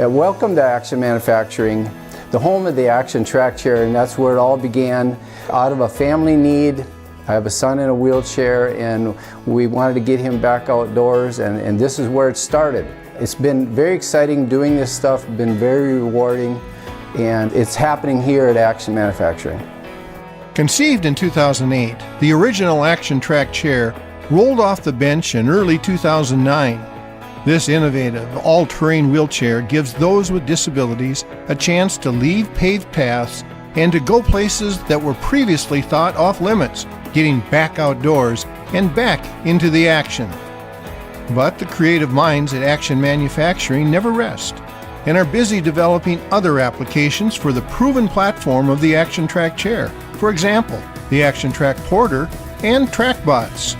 Welcome to Action Manufacturing, the home of the Action Trackchair, and that's where it all began. Out of a family need, I have a son in a wheelchair, and we wanted to get him back outdoors, and this is where it started. It's been very exciting doing this stuff, been very rewarding, and it's happening here at Action Manufacturing. Conceived in 2008, the original Action Trackchair rolled off the bench in early 2009. This innovative, all-terrain wheelchair gives those with disabilities a chance to leave paved paths and to go places that were previously thought off-limits, getting back outdoors and back into the action. But the creative minds at Action Manufacturing never rest and are busy developing other applications for the proven platform of the Action Trackchair. For example, the Action Track Porter and TrackBots.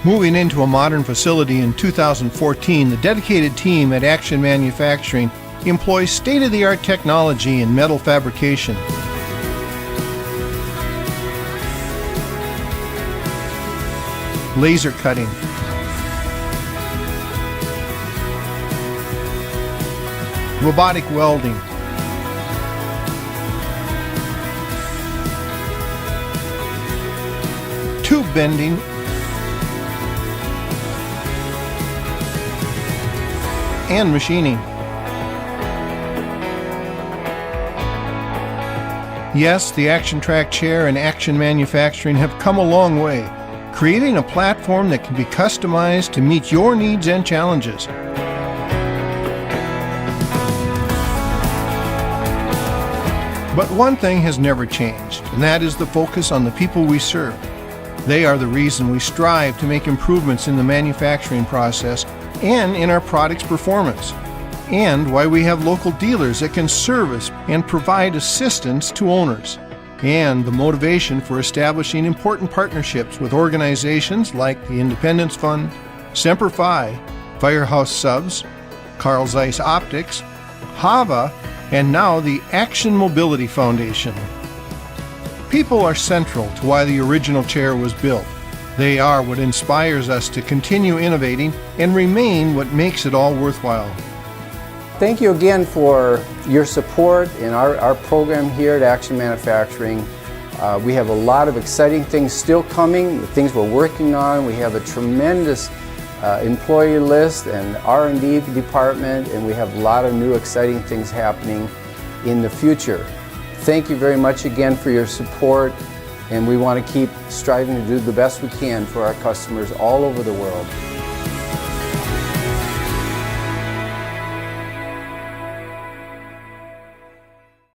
Moving into a modern facility in 2014, the dedicated team at Action Manufacturing employs state-of-the-art technology in metal fabrication. Laser cutting, robotic welding, tube bending, and machining. Yes, the Action Trackchair and Action Manufacturing have come a long way, creating a platform that can be customized to meet your needs and challenges. But one thing has never changed, and that is the focus on the people we serve. They are the reason we strive to make improvements in the manufacturing process and in our product's performance, and why we have local dealers that can service and provide assistance to owners, and the motivation for establishing important partnerships with organizations like the Independence Fund, Semper Fi, Firehouse Subs, Carl Zeiss Optics, HAVA, and now the Action Mobility Foundation. People are central to why the original chair was built. They are what inspires us to continue innovating and remain what makes it all worthwhile. Thank you again for your support in our program here at Action Manufacturing. We have a lot of exciting things still coming, the things we're working on. We have a tremendous employee list and R&D department, and we have a lot of new exciting things happening in the future. Thank you very much again for your support, and we want to keep striving to do the best we can for our customers all over the world.